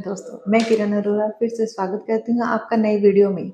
दोस्तों, मैं किरण अरोड़ा फिर से स्वागत करती हूँ आपका नए वीडियो में।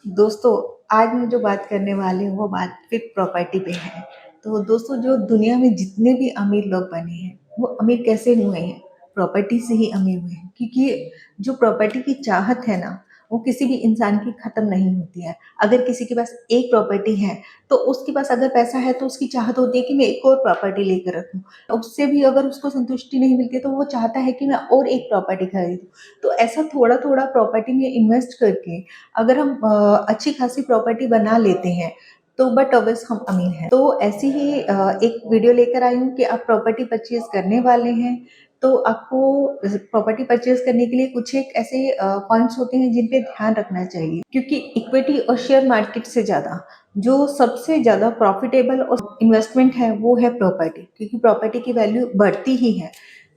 दोस्तों, आज मैं जो बात करने वाली हूँ वो बात फिर प्रॉपर्टी पे है। तो दोस्तों, जो दुनिया में जितने भी अमीर लोग बने हैं वो अमीर कैसे हुए हैं? प्रॉपर्टी से ही अमीर हुए हैं, क्योंकि जो प्रॉपर्टी की चाहत है ना, वो किसी भी इंसान की खत्म नहीं होती है। अगर किसी के पास एक प्रॉपर्टी है तो उसके पास अगर पैसा है तो उसकी चाहत होती है कि मैं एक और प्रॉपर्टी लेकर रखूं। उससे भी अगर उसको संतुष्टि नहीं मिलती तो वो चाहता है कि मैं और एक प्रॉपर्टी खरीदूं। तो ऐसा थोड़ा थोड़ा प्रॉपर्टी में इन्वेस्ट करके अगर हम अच्छी खासी प्रॉपर्टी बना लेते हैं तो बट ऑब्वियस हम अमीर हैं। तो ऐसी ही एक वीडियो लेकर आई हूँ कि आप प्रॉपर्टी परचेज करने वाले हैं तो आपको प्रॉपर्टी परचेज करने के लिए कुछ एक ऐसे पॉइंट्स होते हैं जिन पे ध्यान रखना चाहिए, क्योंकि इक्विटी और शेयर मार्केट से ज़्यादा जो सबसे ज़्यादा प्रॉफिटेबल और इन्वेस्टमेंट है वो है प्रॉपर्टी, क्योंकि प्रॉपर्टी की वैल्यू बढ़ती ही है,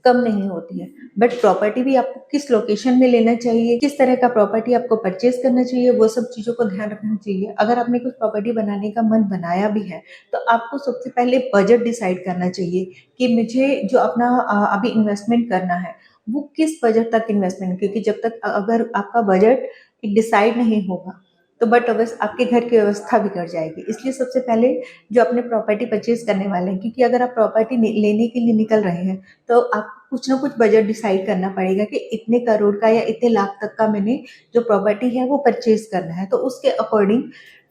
कम नहीं होती है। बट प्रॉपर्टी भी आपको किस लोकेशन में लेना चाहिए, किस तरह का प्रॉपर्टी आपको परचेज करना चाहिए, वो सब चीज़ों को ध्यान रखना चाहिए। अगर आपने कुछ प्रॉपर्टी बनाने का मन बनाया भी है तो आपको सबसे पहले बजट डिसाइड करना चाहिए कि मुझे जो अपना अभी इन्वेस्टमेंट करना है वो किस बजट तक इन्वेस्टमेंट, क्योंकि जब तक अगर आपका बजट डिसाइड नहीं होगा तो बट अवश्य आपके घर की व्यवस्था बिगड़ जाएगी। इसलिए सबसे पहले जो अपने प्रॉपर्टी परचेज करने वाले हैं, क्योंकि अगर आप प्रॉपर्टी लेने के लिए निकल रहे हैं तो आपको कुछ ना कुछ बजट डिसाइड करना पड़ेगा कि इतने करोड़ का या इतने लाख तक का मैंने जो प्रॉपर्टी है वो परचेज करना है। तो उसके अकॉर्डिंग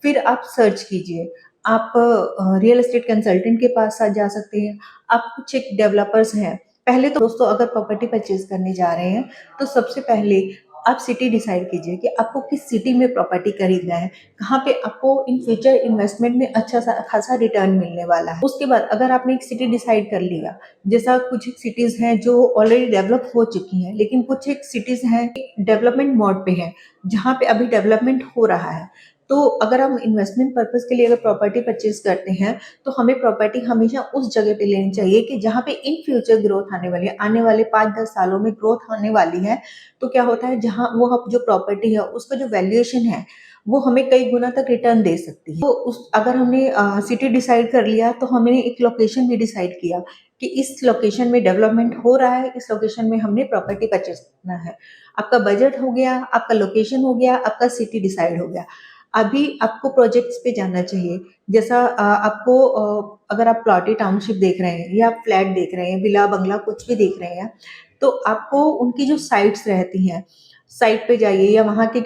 फिर आप सर्च कीजिए। आप रियल एस्टेट कंसल्टेंट के पास जा सकते हैं। आप कुछ एक डेवलपर्स हैं। पहले तो दोस्तों, अगर प्रॉपर्टी परचेज करने जा रहे हैं तो सबसे पहले आप सिटी डिसाइड कीजिए कि आपको किस सिटी में प्रॉपर्टी खरीदना है, कहाँ पे आपको इन फ्यूचर इन्वेस्टमेंट में अच्छा खासा रिटर्न मिलने वाला है। उसके बाद अगर आपने एक सिटी डिसाइड कर लिया, जैसा कुछ सिटीज हैं जो ऑलरेडी डेवलप हो चुकी हैं, लेकिन कुछ एक सिटीज हैं डेवलपमेंट मोड पे हैं, जहाँ पे अभी डेवलपमेंट हो रहा है। तो अगर हम इन्वेस्टमेंट पर्पज के लिए अगर प्रॉपर्टी परचेज करते हैं तो हमें प्रॉपर्टी हमेशा उस जगह पे लेनी चाहिए कि जहाँ पे इन फ्यूचर ग्रोथ आने वाली है, आने वाले 5-10 सालों में ग्रोथ आने वाली है। तो क्या होता है, जहाँ वो जो प्रॉपर्टी है उसका जो वैल्यूएशन है वो हमें कई गुना तक रिटर्न दे सकती है। तो उस अगर हमने सिटी डिसाइड कर लिया तो हमने एक लोकेशन भी डिसाइड किया कि इस लोकेशन में डेवलपमेंट हो रहा है, इस लोकेशन में हमने प्रॉपर्टी परचेज करना है। आपका बजट हो गया, आपका लोकेशन हो गया, आपका सिटी डिसाइड हो गया। अभी आपको प्रोजेक्ट्स पे जाना चाहिए। जैसा आपको अगर आप प्लॉटी टाउनशिप देख रहे हैं या फ्लैट देख रहे हैं, विला बंगला कुछ भी देख रहे हैं, तो आपको उनकी जो साइट्स रहती हैं, साइट पे जाइए या वहाँ के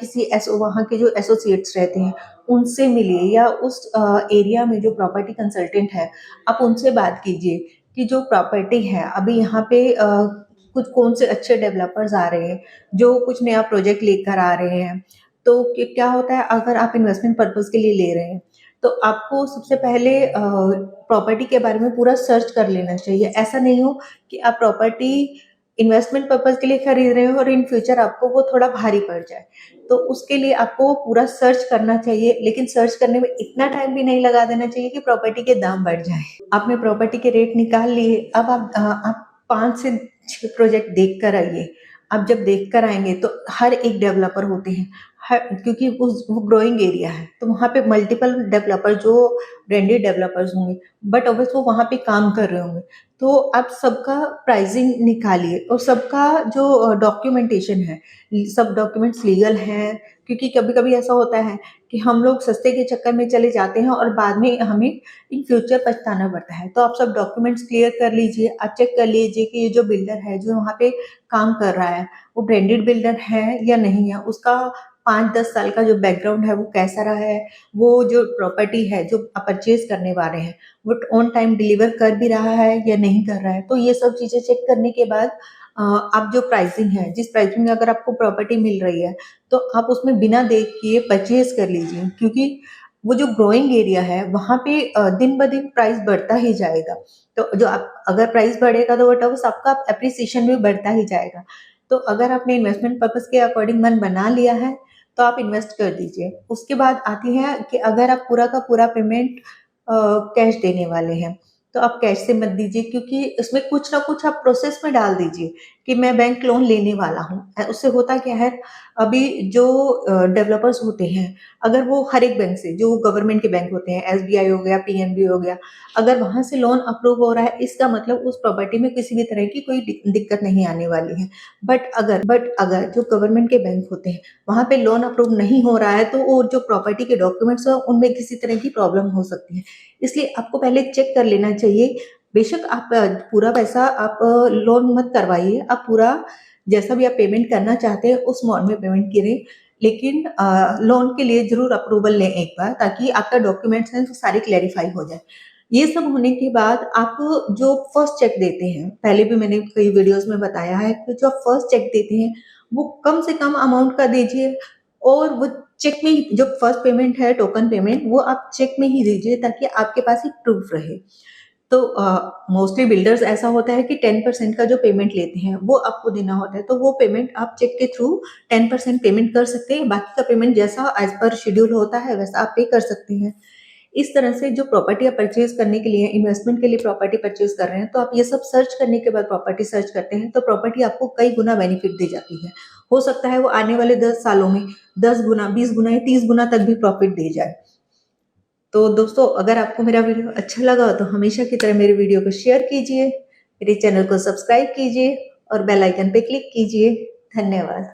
वहाँ के जो एसोसिएट्स रहते हैं उनसे मिलिए, या उस एरिया में जो प्रॉपर्टी कंसल्टेंट है आप उनसे बात कीजिए कि जो प्रॉपर्टी है अभी यहाँ पे कुछ कौन से अच्छे डेवलपर्स आ रहे हैं जो कुछ नया प्रोजेक्ट लेकर आ रहे हैं। तो क्या होता है, अगर आप इन्वेस्टमेंट पर्पज के लिए ले रहे हैं तो आपको सबसे पहले प्रॉपर्टी के बारे में पूरा सर्च कर लेना चाहिए। ऐसा नहीं हो कि आप प्रॉपर्टी इन्वेस्टमेंट पर्पज के लिए खरीद रहे हो और इन फ्यूचर आपको वो थोड़ा भारी पड़ जाए। तो उसके लिए आपको पूरा सर्च करना चाहिए, लेकिन सर्च करने में इतना टाइम भी नहीं लगा देना चाहिए कि प्रॉपर्टी के दाम बढ़ जाए। आपने प्रॉपर्टी के रेट निकाल लिए, अब आप 5 से 6 प्रोजेक्ट देख कर आइए। आप जब देख कर आएंगे तो हर एक डेवलपर होते हैं, हर क्योंकि वो ग्रोइंग एरिया है तो वहाँ पे मल्टीपल डेवलपर जो ब्रांडेड डेवलपर्स होंगे, बट ऑब्वियस वो वहाँ पे काम कर रहे होंगे। तो आप सबका प्राइसिंग निकालिए और सबका जो डॉक्यूमेंटेशन है, सब डॉक्यूमेंट्स लीगल हैं, क्योंकि कभी कभी ऐसा होता है कि हम लोग सस्ते के चक्कर में चले जाते हैं और बाद में हमें इन फ्यूचर पछताना पड़ता है। तो आप सब डॉक्यूमेंट्स क्लियर कर लीजिए। आप चेक कर लीजिए कि ये जो बिल्डर है जो वहाँ पे काम कर रहा है वो ब्रांडेड बिल्डर है या नहीं है, उसका 5-10 साल का जो बैकग्राउंड है वो कैसा रहा है, वो जो प्रॉपर्टी है जो आप परचेज करने वाले हैं वो ऑन टाइम डिलीवर कर भी रहा है या नहीं कर रहा है। तो ये सब चीजें चेक करने के बाद आप जो प्राइसिंग है, जिस प्राइसिंग में अगर आपको प्रॉपर्टी मिल रही है तो आप उसमें बिना देख के परचेज कर लीजिए, क्योंकि वो जो ग्रोइंग एरिया है वहाँ पे दिन ब दिन प्राइस बढ़ता ही जाएगा। तो जो आप अगर प्राइस बढ़ेगा तो वट आपका एप्रिसिएशन भी बढ़ता ही जाएगा। तो अगर आपने इन्वेस्टमेंट पर्पज के अकॉर्डिंग मन बना लिया है तो आप इन्वेस्ट कर दीजिए। उसके बाद आती है कि अगर आप पूरा का पूरा पेमेंट कैश देने वाले हैं तो आप कैश से मत दीजिए, क्योंकि इसमें कुछ ना कुछ आप प्रोसेस में डाल दीजिए कि मैं बैंक लोन लेने वाला हूँ। उससे होता क्या है, अभी जो डेवलपर्स होते हैं, अगर वो हर एक बैंक से, जो गवर्नमेंट के बैंक होते हैं, एसबीआई हो गया, पीएनबी हो गया, अगर वहां से लोन अप्रूव हो रहा है, इसका मतलब उस प्रॉपर्टी में किसी भी तरह की कोई दिक्कत नहीं आने वाली है। बट अगर जो गवर्नमेंट के बैंक होते हैं वहां पे लोन अप्रूव नहीं हो रहा है, तो वो जो प्रॉपर्टी के डॉक्यूमेंट्स है उनमें किसी तरह की प्रॉब्लम हो सकती है। इसलिए आपको पहले चेक कर लेना चाहिए। बेशक आप पूरा पैसा आप लोन मत करवाइए, आप पूरा जैसा भी आप पेमेंट करना चाहते हैं उस मोड में पेमेंट करें, लेकिन लोन के लिए जरूर अप्रूवल लें एक बार, ताकि आपका डॉक्यूमेंट्स हैं वो सारे क्लेरिफाई हो जाए। ये सब होने के बाद आप जो फर्स्ट चेक देते हैं, पहले भी मैंने कई वीडियोस में बताया है कि जो फर्स्ट चेक देते हैं वो कम से कम अमाउंट का दीजिए, और वो चेक में ही, जो फर्स्ट पेमेंट है टोकन पेमेंट, वो आप चेक में ही दीजिए ताकि आपके पास एक प्रूफ रहे। तो मोस्टली बिल्डर्स ऐसा होता है कि 10% का जो पेमेंट लेते हैं वो आपको देना होता है, तो वो पेमेंट आप चेक के थ्रू 10% पेमेंट कर सकते हैं, बाकी का पेमेंट जैसा एज पर शेड्यूल होता है वैसा आप पे कर सकते हैं। इस तरह से जो प्रॉपर्टी आप परचेज करने के लिए, इन्वेस्टमेंट के लिए प्रॉपर्टी परचेज कर रहे हैं, तो आप ये सब सर्च करने के बाद प्रॉपर्टी सर्च करते हैं, तो प्रॉपर्टी आपको कई गुना बेनिफिट दे जाती है। हो सकता है वो आने वाले 10 सालों में 10 गुना, 20 गुना या 30 गुना तक भी प्रॉफिट दे जाए। तो दोस्तों, अगर आपको मेरा वीडियो अच्छा लगा तो हमेशा की तरह मेरे वीडियो को शेयर कीजिए, मेरे चैनल को सब्सक्राइब कीजिए और बेल आइकन पे क्लिक कीजिए। धन्यवाद।